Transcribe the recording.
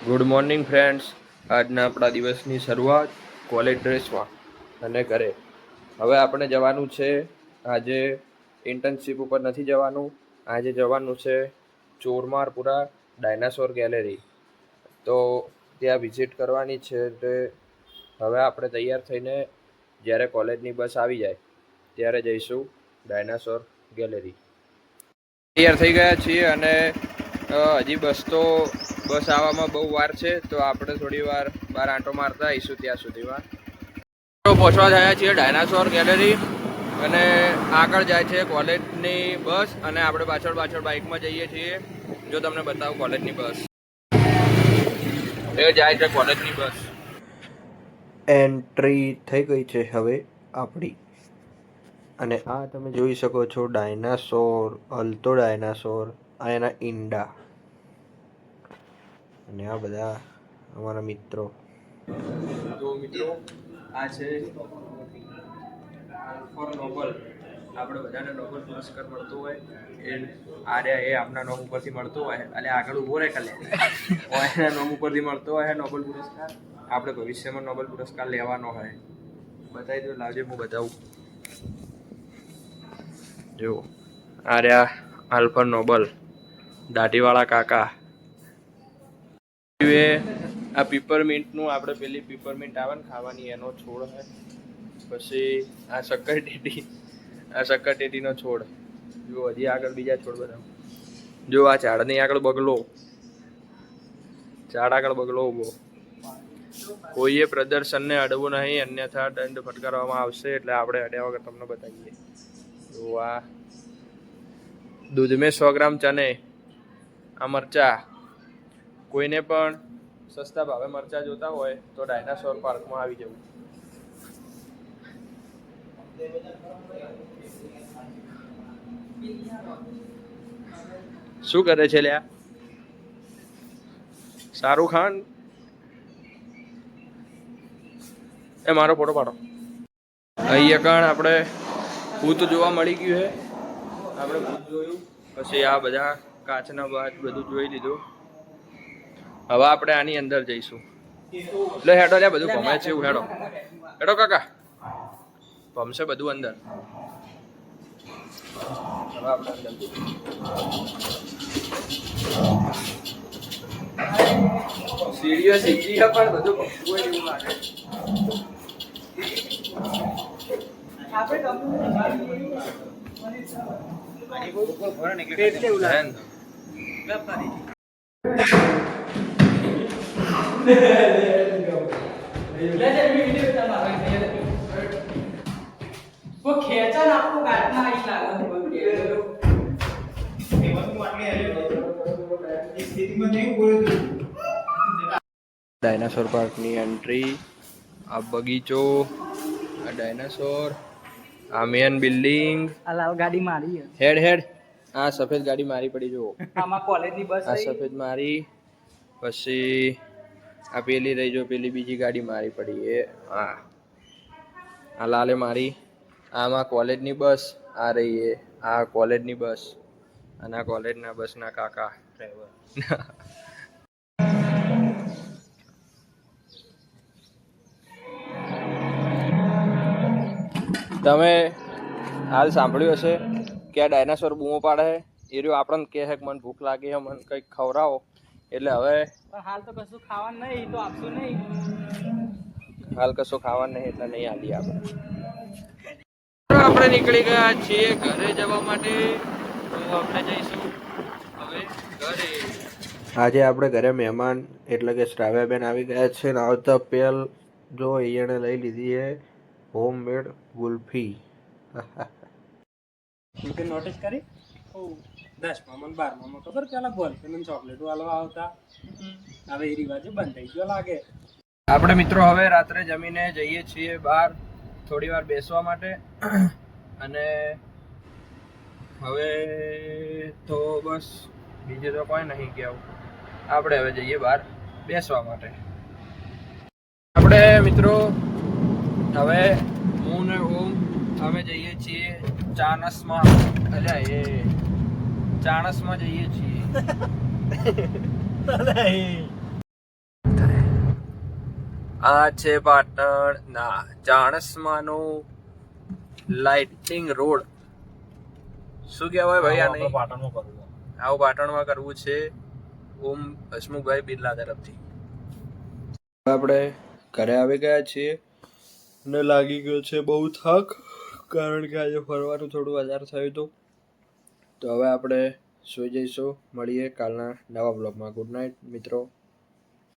Good morning friends. આજના આપણા દિવસની શરૂઆત કોલેજ ડ્રેસમાં અને ઘરે. હવે આપણે જવાનું છે, આજે ઇન્ટર્નશિપ ઉપર નથી જવાનું, આજે જવાનું છે ચોરમારપુરા ડાયનાસોર ગેલેરી. તો ત્યાં વિઝિટ કરવાની છે. એટલે હવે આપણે તૈયાર થઈને જ્યારે કોલેજની બસ આવી જાય ત્યારે જઈશું ડાયનાસોર ગેલેરી. તૈયાર થઈ ગયા છીએ અને હજી બસ આવવામાં બહુ વાર છે, તો આપણે થોડી વાર બહાર આંટો મારતા આવીશું. ત્યાં સુધીમાં પહોંચવા થયા છીએ ડાયનાસોર ગેલેરી અને આગળ જાય છે કોલેજની બસ અને આપણે પાછળ બાઇકમાં જઈએ છીએ. જો તમને બતાવું કોલેજની બસ એ જાય છે, કોલેજની બસ. એન્ટ્રી થઈ ગઈ છે હવે આપણી. અને આ તમે જોઈ શકો છો ડાયનાસોર, હલતો ડાયનાસોર, આ એના ઈંડા. અને આ બધા અમારા મિત્રો. તો મિત્રો, આ છે આલ્ફા નોબલ. આપણે બધાને નોબલ પુરસ્કાર મળતો હોય એ આપના નામ ઉપરથી મળતો હોય. એટલે આગળ ઉભો રહે ખાલી એના નામ ઉપરથી મળતો હોય નોબલ પુરસ્કાર. આપણે ભવિષ્યમાં નોબલ પુરસ્કાર લેવાનો હોય. બતાવી દો, લાવજે, હું બતાવું. જો આ રહ્યા આલ્ફા નોબલ, દાઢીવાળા કાકા. આ પીપરમિન્ટનું, આપણે પેલી પીપરમિન્ટ આવે ને ખાવાની, એનો છોડ છે. પછી આ શક્કરટેટીનો છોડ. જો હજી આગળ બીજા છોડ બધા. જો આ ઝાડની આગળ બગલો, ઝાડ આગળ બગલો ઉભો. કોઈએ પ્રદર્શનને અડવું નહીં, અન્યથા દંડ ફટકારવામાં આવશે. એટલે આપણે અડ્યા વગર તમને બતાવીએ. જો આ દૂધ મેં 100 ગ્રામ ચને. આ મરચા. કોઈને પણ સસ્તા ભાવે મરચા જોતા હોય તો ડાયનાસોર પાર્કમાં આવી જવું. શું કરે છે લ્યા? શાહરુખ ખાન. એ મારો ફોટો પાડો. અહીંયા કણ આપણે ભૂત જોવા મળી ગયું છે. આપણે ભૂત જોયું, પછી આ બધા કાચના બાજ બધું જોઈ લીધું. હવે આપણે આની અંદર જઈશું. એટલે હેડો લ્યા, બધું ભમે છે એવું. હેડો કાકા, ભમશે બધું અંદર. હવે આપણે અંદર સીડીઓ સીધી છે પણ બધું ભમવું એવું લાગે. वो खेचा ना आपको काटना ही लागत ડાયનાસોર પાર્કની એન્ટ્રી. આ બગીચો, આ ડાયનાસોર, આ મેન બિલ્ડિંગ. આ લાલ ગાડી મારી હેડ આ સફેદ ગાડી મારી પડી. જો આમાં કોલેજની બસ આ સફેદ મારી, પછી આ પેલી રહી. જો પેલી બીજી ગાડી મારી પડી. એ આ લાલે મારી. આમાં કોલેજની બસ આ રહી. એ આ કોલેજની બસ અને આ કોલેજના બસના કાકા ડ્રાઈવર. તમે હાલ સાંભળ્યું હશે કે આ ડાયનાસોર બૂમો પાડે છે. એ રહ્યો આપણને કહે છે કે મને ભૂખ લાગી છે, મને કંઈક ખવડાવો. એટલે હવે હાલ તો કશું ખાવાનું નહીં, તો આપશું નહીં. હાલ કશું ખાવાનું નહીં એટલે નહીં આલી આપણે. આપણે નીકળી ગયા છીએ ઘરે જવા માટે. તો આપણે જઈશું હવે ઘરે. આજે આપણે ઘરે મહેમાન એટલે કે શ્રાવ્યાબેન આવી ગયા છે. આવતા પહેલ જો એને લઈ લીધી છે હોમ મેડ ગુલ્ફી. નોટિસ કરી 10માં મને 12માં ખબર પેલા બોલ પેલું ચોકલેટ વાળો આવતા. હવે એ રિવાજ બંધ થઈ ગયો લાગે. આપણે મિત્રો હવે રાત્રે જમીને જઈએ છીએ બહાર થોડી વાર બેસવા માટે. અને હવે તો બસ બીજે તો કોઈ નહીં ગયા. આપણે હવે જઈએ બહાર બેસવા માટે. આપણે મિત્રો હવે હું ને ઓમ અમે જઈએ છીએ ચાણસમાં. અલ્યા એ ચાણસમાં જઈએ છીએ. આ છે પાટણના ચાણસ્માનો લાઇટિંગ રોડ. શું કહેવાય ભાઈ આને? પાટણમાં કરવું આવું પાટણમાં કરવું છે ઓમ હસમુખભાઈ બિરલા તરફથી. આપણે ઘરે આવી ગયા છીએ ને લાગી ગયો છે બહુ થાક, કારણ કે આજે ફરવાનું થોડું વધારે થયું હતું. તો હવે આપણે સુઈ જઈશું. મળીએ કાલના નવા બ્લોગમાં. ગુડ નાઇટ મિત્રો.